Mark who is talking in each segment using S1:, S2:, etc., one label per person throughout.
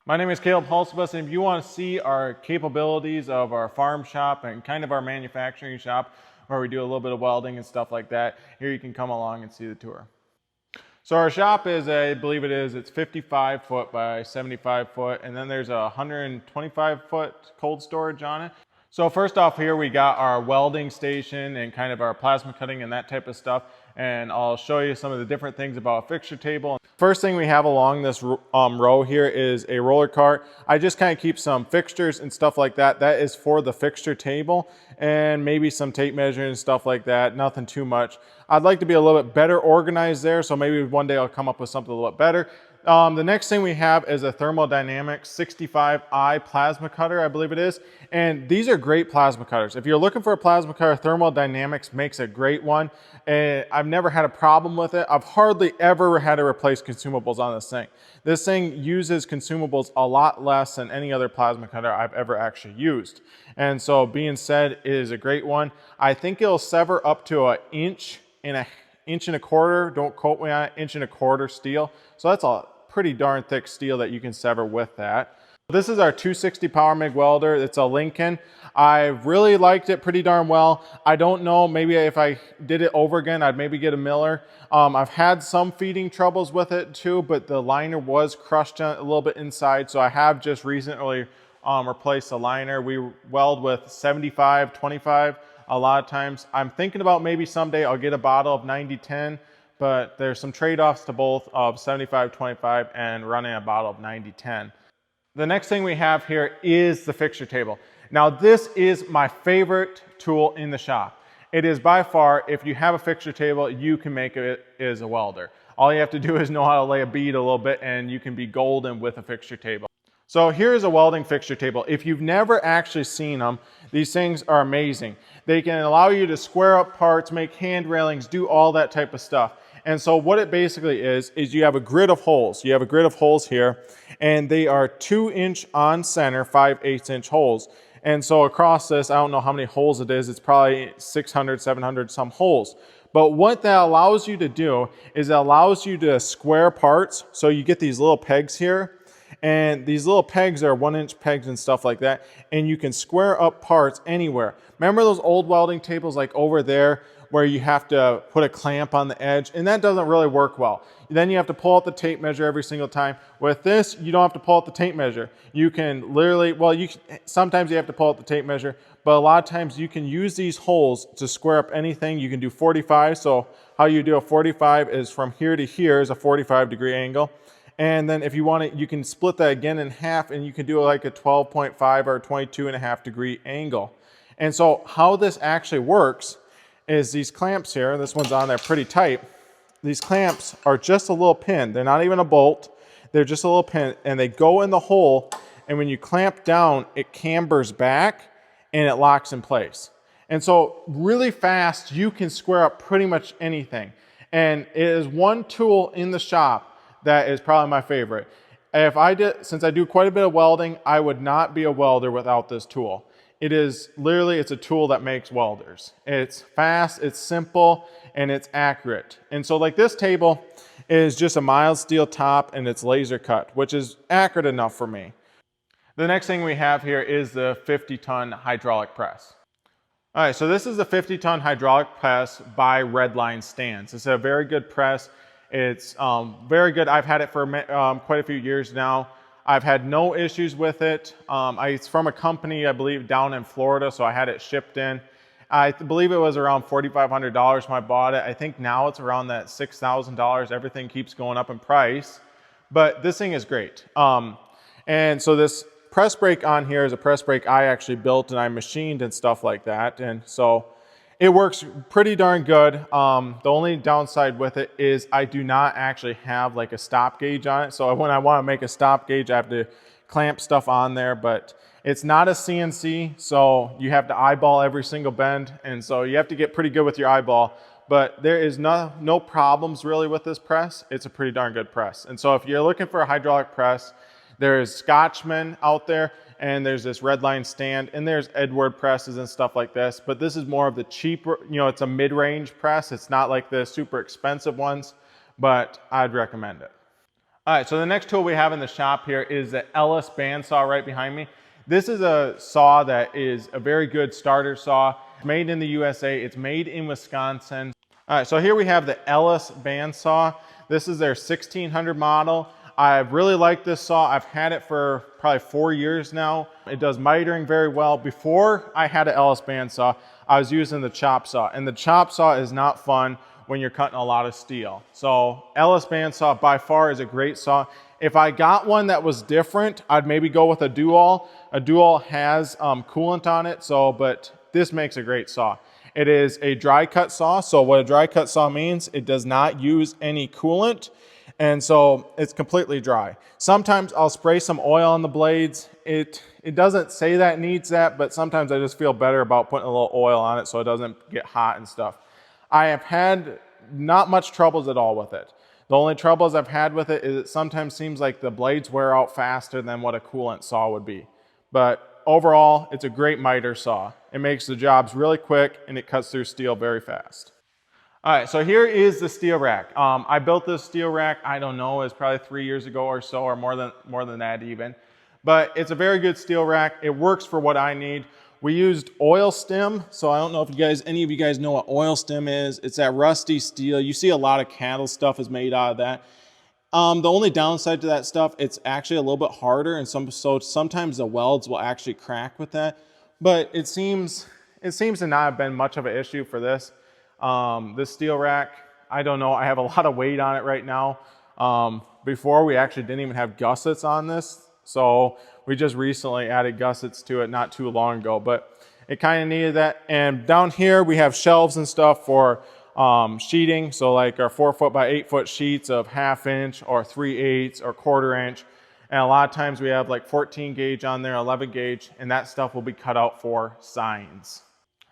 S1: My name is Caleb Halsebus, and if you want to see our capabilities of our farm shop and kind of our manufacturing shop where we do a little bit of welding and stuff like that, here you can come along and see the tour. So our shop is, I believe it's 55 foot by 75 foot, and then there's a 125 foot cold storage on it. So first off here we got our welding station and kind of our plasma cutting and that type of stuff, and I'll show you some of the different things about a fixture table. First thing we have along this row here is a roller cart. I just kind of keep some fixtures and stuff like that. That is for the fixture table, and maybe some tape measure and stuff like that. Nothing too much. I'd like to be a little bit better organized there, so maybe one day I'll come up with something a little bit better. The next thing we have is a Thermodynamics 65i plasma cutter, I believe it is. And these are great plasma cutters. If you're looking for a plasma cutter, Thermodynamics makes a great one. And I've never had a problem with it. I've hardly ever had to replace consumables on this thing. This thing uses consumables a lot less than any other plasma cutter I've ever actually used. And so being said, it is a great one. I think it'll sever up to an inch and a quarter, don't quote me on it, inch and a quarter steel. So that's a pretty darn thick steel that you can sever with that. This is our 260 Power MIG welder. It's a Lincoln. I really liked it pretty darn well. I don't know, maybe if I did it over again, I'd maybe get a Miller. I've had some feeding troubles with it too, but the liner was crushed a little bit inside, so I have just recently replaced the liner. We weld with 75-25 a lot of times. I'm thinking about maybe someday I'll get a bottle of 90-10, but there's some trade-offs to both of 75-25 and running a bottle of 90-10. The next thing we have here is the fixture table. Now this is my favorite tool in the shop. It is by far, if you have a fixture table, you can make it as a welder. All you have to do is know how to lay a bead a little bit and you can be golden with a fixture table. So here's a welding fixture table. If you've never actually seen them, these things are amazing. They can allow you to square up parts, make hand railings, do all that type of stuff. And so what it basically is you have a grid of holes. You have a grid of holes here, and they are 2-inch on center, 5/8 inch holes. And so across this, I don't know how many holes it is. It's probably 600, 700 some holes. But what that allows you to do is it allows you to square parts. So you get these little pegs here, and these little pegs are 1-inch pegs and stuff like that. And you can square up parts anywhere. Remember those old welding tables like over there where you have to put a clamp on the edge, and that doesn't really work well. Then you have to pull out the tape measure every single time. With this, you don't have to pull out the tape measure. You can literally, well, sometimes you have to pull out the tape measure, but a lot of times you can use these holes to square up anything. You can do 45, so how you do a 45 is from here to here is a 45-degree angle. And then if you want it, you can split that again in half, and you can do like a 12.5 or 22.5-degree angle. And so how this actually works is these clamps here, this one's on there pretty tight. These clamps are just a little pin. They're not even a bolt. They're just a little pin, and they go in the hole, and when you clamp down, it cambers back and it locks in place. And so really fast, you can square up pretty much anything. And it is one tool in the shop that is probably my favorite. Since I do quite a bit of welding, I would not be a welder without this tool. It is literally, it's a tool that makes welders. It's fast, it's simple, and it's accurate. And so like this table is just a mild steel top and it's laser cut, which is accurate enough for me. The next thing we have here is the 50-ton hydraulic press. All right, so this is the 50-ton hydraulic press by Redline Stands. It's a very good press. It's very good. I've had it for quite a few years now. I've had no issues with it. It's from a company, I believe, down in Florida, so I had it shipped in. I believe it was around $4,500 when I bought it. I think now it's around that $6,000. Everything keeps going up in price, but this thing is great. And so this press brake on here is a press brake I actually built and I machined and stuff like that. And so it works pretty darn good. The only downside with it is I do not actually have like a stop gauge on it. So when I want to make a stop gauge, I have to clamp stuff on there, but it's not a CNC. So you have to eyeball every single bend. And so you have to get pretty good with your eyeball, but there is no problems really with this press. It's a pretty darn good press. And so if you're looking for a hydraulic press, there's Scotchman out there, and there's this Redline Stand, and there's Edward presses and stuff like this, but this is more of the cheaper, it's a mid-range press. It's not like the super expensive ones, but I'd recommend it. All right, so the next tool we have in the shop here is the Ellis bandsaw right behind me. This is a saw that is a very good starter saw. It's made in the USA, it's made in Wisconsin. All right, so here we have the Ellis bandsaw. This is their 1600 model. I really like this saw. I've had it for probably 4 years now. It does mitering very well. Before I had an Ellis bandsaw, I was using the chop saw, and the chop saw is not fun when you're cutting a lot of steel. So Ellis bandsaw by far is a great saw. If I got one that was different, I'd maybe go with a Dual. A Dual has coolant on it, but this makes a great saw. It is a dry cut saw. So what a dry cut saw means, it does not use any coolant. And so it's completely dry. Sometimes I'll spray some oil on the blades. It doesn't say that it needs that, but sometimes I just feel better about putting a little oil on it so it doesn't get hot and stuff. I have had not much troubles at all with it. The only troubles I've had with it is it sometimes seems like the blades wear out faster than what a coolant saw would be. But overall, it's a great miter saw. It makes the jobs really quick and it cuts through steel very fast. All right, so here is the steel rack. I built this steel rack, I don't know, it's probably 3 years ago or so, or more than that even. But it's a very good steel rack. It works for what I need. We used oil stem, so I don't know if any of you guys know what oil stem is. It's that rusty steel. You see a lot of cattle stuff is made out of that. The only downside to that stuff, it's actually a little bit harder, and so sometimes the welds will actually crack with that. But it seems to not have been much of an issue for this. This steel rack, I don't know. I have a lot of weight on it right now. Before we actually didn't even have gussets on this. So we just recently added gussets to it not too long ago, but it kind of needed that. And down here we have shelves and stuff for sheeting. So like our 4 foot by 8 foot sheets of 1/2 inch or 3/8 or 1/4 inch. And a lot of times we have like 14 gauge on there, 11 gauge, and that stuff will be cut out for signs.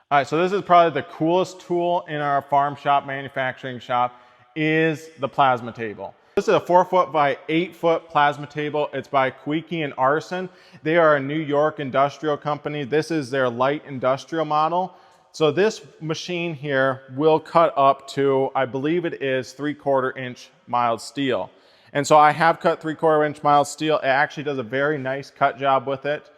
S1: All right, so this is probably the coolest tool in our farm shop, manufacturing shop, is the plasma table. This is a 4 foot by 8 foot plasma table. It's by Quickie and Arson. They are a New York industrial company. This is their light industrial model. So this machine here will cut up to, I believe it is 3/4 inch mild steel. And so I have cut 3/4 inch mild steel. It actually does a very nice cut job with it.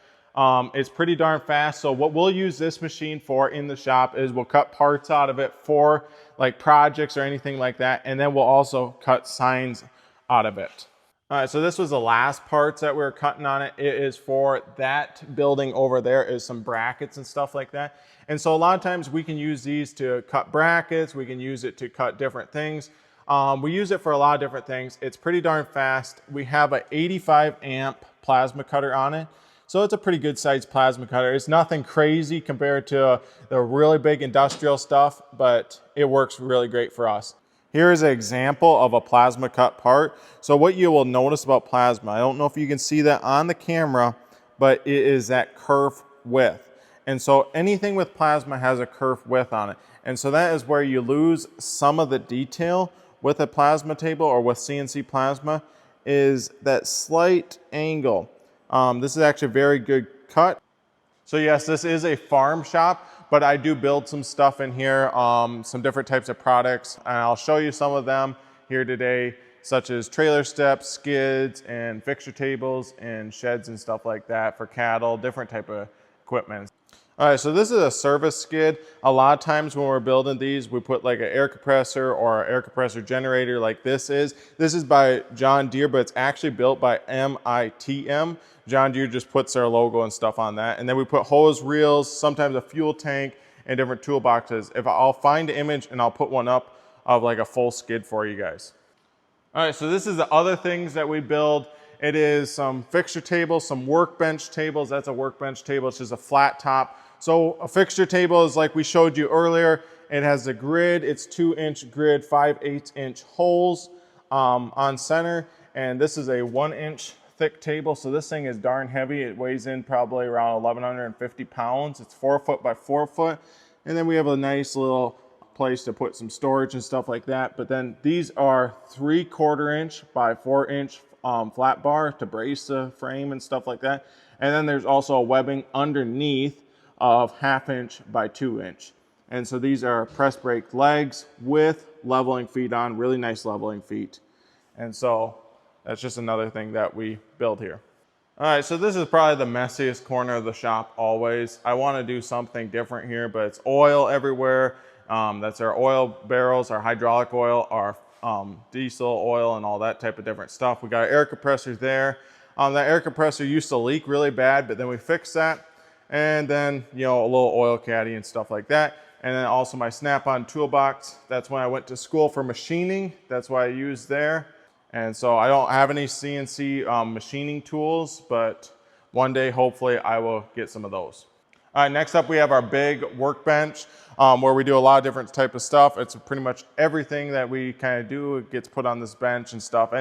S1: It's pretty darn fast. So what we'll use this machine for in the shop is we'll cut parts out of it for like projects or anything like that. And then we'll also cut signs out of it. All right, so this was the last parts that we were cutting on it. It is for that building over there is some brackets and stuff like that. And so a lot of times we can use these to cut brackets. We can use it to cut different things. We use it for a lot of different things. It's pretty darn fast. We have an 85 amp plasma cutter on it. So it's a pretty good sized plasma cutter. It's nothing crazy compared to the really big industrial stuff, but it works really great for us. Here is an example of a plasma cut part. So what you will notice about plasma, I don't know if you can see that on the camera, but it is that kerf width. And so anything with plasma has a kerf width on it. And so that is where you lose some of the detail with a plasma table or with CNC plasma, is that slight angle. This is actually a very good cut. So yes, this is a farm shop, but I do build some stuff in here, some different types of products, and I'll show you some of them here today, such as trailer steps, skids, and fixture tables, and sheds and stuff like that for cattle, different type of equipment. All right, so this is a service skid. A lot of times when we're building these, we put like an air compressor or an air compressor generator like this is. This is by John Deere, but it's actually built by MITM. John Deere just puts their logo and stuff on that. And then we put hose reels, sometimes a fuel tank, and different toolboxes. I'll find an image and I'll put one up of like a full skid for you guys. All right, so this is the other things that we build. It is some fixture tables, some workbench tables. That's a workbench table. It's just a flat top. So a fixture table is like we showed you earlier. It has a grid. It's 2-inch grid, 5/8 inch holes on center. And this is a 1-inch thick table. So this thing is darn heavy. It weighs in probably around 1,150 pounds. It's 4 foot by 4 foot. And then we have a nice little place to put some storage and stuff like that. But then these are 3/4 inch by 4 inch flat bar to brace the frame and stuff like that. And then there's also a webbing underneath of 1/2 inch by 2 inch. And so these are press brake legs with leveling feet on, really nice leveling feet. And so that's just another thing that we build here. All right, so this is probably the messiest corner of the shop always. I want to do something different here, but it's oil everywhere. That's our oil barrels, our hydraulic oil, our diesel oil, and all that type of different stuff. We got our air compressor there. That air compressor used to leak really bad, but then we fixed that. And then, you know, a little oil caddy and stuff like that. And then also my Snap-on toolbox. That's when I went to school for machining. That's what I used there. And so I don't have any CNC machining tools, but one day, hopefully, I will get some of those. All right, next up we have our big workbench where we do a lot of different type of stuff. It's pretty much everything that we kind of do, it gets put on this bench and stuff.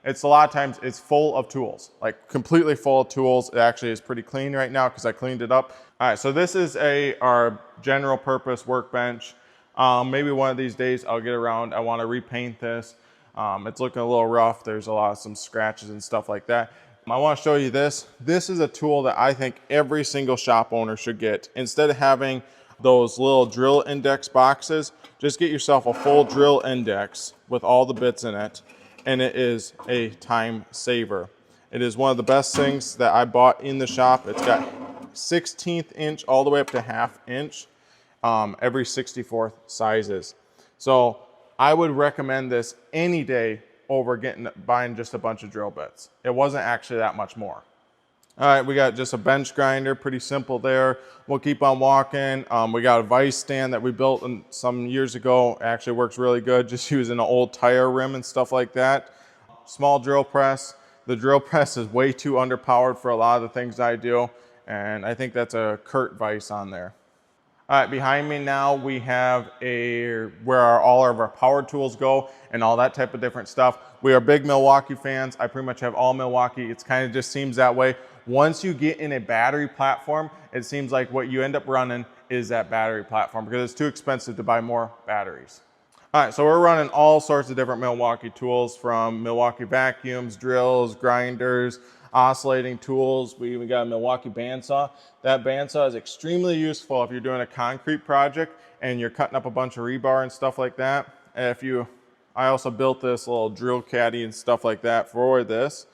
S1: It's a lot of times it's full of tools, like completely full of tools. It actually is pretty clean right now because I cleaned it up. All right, so this is our general purpose workbench. Maybe one of these days I'll get around. I want to repaint this. It's looking a little rough. There's some scratches and stuff like that. I want to show you this. This is a tool that I think every single shop owner should get. Instead of having those little drill index boxes, just get yourself a full drill index with all the bits in it, and it is a time saver. It is one of the best things that I bought in the shop. It's got 16th inch all the way up to 1/2 inch, every 64th sizes. So I would recommend this any day over buying just a bunch of drill bits. It wasn't actually that much more. All right, we got just a bench grinder, pretty simple there. We'll keep on walking. We got a vise stand that we built some years ago. It actually works really good, just using an old tire rim and stuff like that. Small drill press. The drill press is way too underpowered for a lot of the things I do, and I think that's a Kurt vise on there. All right, behind me now we have where all of our power tools go and all that type of different stuff. We are big Milwaukee fans. I pretty much have all Milwaukee. It's kind of just seems that way. Once you get in a battery platform, it seems like what you end up running is that battery platform because it's too expensive to buy more batteries. All right, so we're running all sorts of different Milwaukee tools, from Milwaukee vacuums, drills, grinders, oscillating tools. We even got a Milwaukee bandsaw. That bandsaw is extremely useful if you're doing a concrete project and you're cutting up a bunch of rebar and stuff like that. I also built this little drill caddy and stuff like that for this,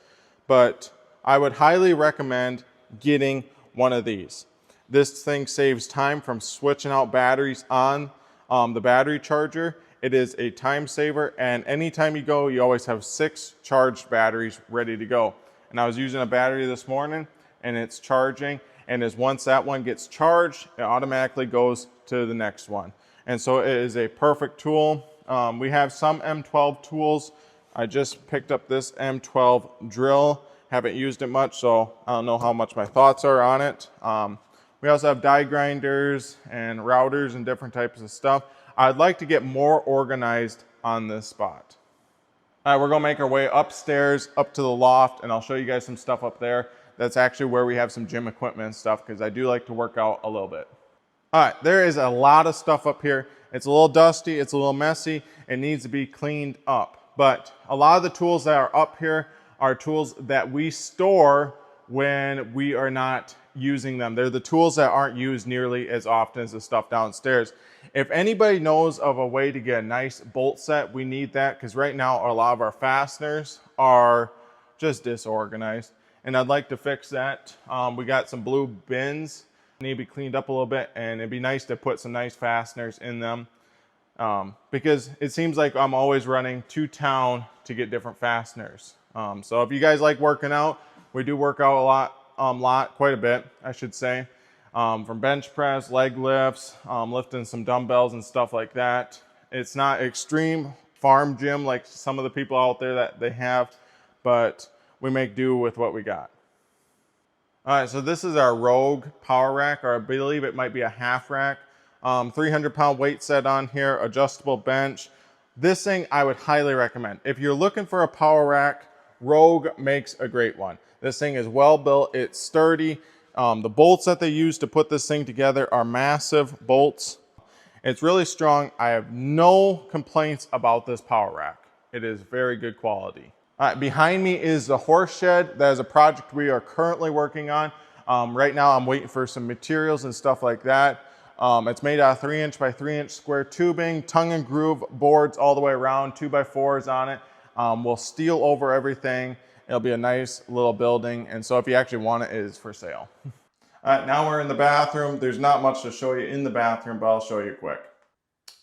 S1: but I would highly recommend getting one of these. This thing saves time from switching out batteries on the battery charger. It is a time saver, and anytime you go, you always have 6 charged batteries ready to go. And I was using a battery this morning and it's charging, and once that one gets charged, it automatically goes to the next one. And so it is a perfect tool. We have some M12 tools. I just picked up this M12 drill. Haven't used it much, so I don't know how much my thoughts are on it. We also have die grinders and routers and different types of stuff. I'd like to get more organized on this spot. All right, we're gonna make our way upstairs, up to the loft, and I'll show you guys some stuff up there. That's actually where we have some gym equipment and stuff, because I do like to work out a little bit. All right, there is a lot of stuff up here. It's a little dusty, it's a little messy, it needs to be cleaned up. But a lot of the tools that are up here are tools that we store when we are not using them. They're the tools that aren't used nearly as often as the stuff downstairs. If anybody knows of a way to get a nice bolt set, we need that, because right now a lot of our fasteners are just disorganized, and I'd like to fix that. We got some blue bins, need to be cleaned up a little bit, and it'd be nice to put some nice fasteners in them, because it seems like I'm always running to town to get different fasteners. So if you guys like working out, we do work out a lot, quite a bit, I should say. From bench press, leg lifts, lifting some dumbbells and stuff like that. It's not extreme farm gym like some of the people out there that they have, but we make do with what we got. All right, so this is our Rogue power rack, or I believe it might be a half rack. 300-pound weight set on here, adjustable bench. This thing I would highly recommend. If you're looking for a power rack, Rogue makes a great one. This thing is well built, it's sturdy. The bolts that they use to put this thing together are massive bolts. It's really strong. I have no complaints about this power rack. It is very good quality. All right, behind me is the horse shed. That is a project we are currently working on. Right now I'm waiting for some materials and stuff like that. It's made out of 3-inch by 3-inch square tubing, tongue and groove boards all the way around, 2x4s on it. We'll steel over everything. It'll be a nice little building. And so if you actually want it, it is for sale. All right, now we're in the bathroom. There's not much to show you in the bathroom, but I'll show you quick.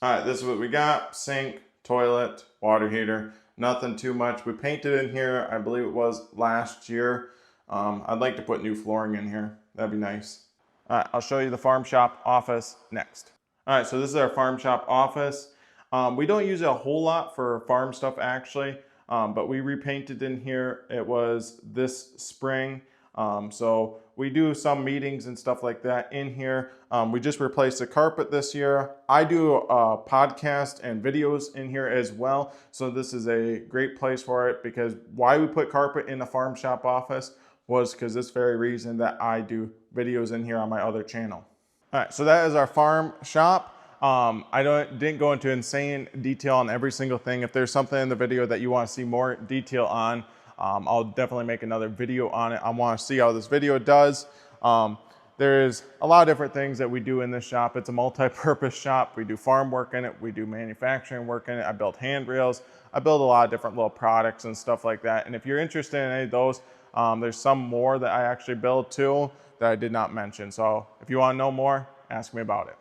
S1: All right, this is what we got. Sink, toilet, water heater. Nothing too much. We painted in here, I believe it was last year. I'd like to put new flooring in here. That'd be nice. All right, I'll show you the farm shop office next. All right, so this is our farm shop office. We don't use it a whole lot for farm stuff actually, but we repainted in here. It was this spring. So we do some meetings and stuff like that in here. We just replaced the carpet this year. I do a podcast and videos in here as well. So this is a great place for it, because why we put carpet in the farm shop office was because this very reason that I do videos in here on my other channel. All right, so that is our farm shop. I didn't go into insane detail on every single thing. If there's something in the video that you want to see more detail on, I'll definitely make another video on it. I want to see how this video does. There is a lot of different things that we do in this shop. It's a multi-purpose shop. We do farm work in it. We do manufacturing work in it. I build handrails. I build a lot of different little products and stuff like that. And if you're interested in any of those, there's some more that I actually build too that I did not mention. So if you want to know more, ask me about it.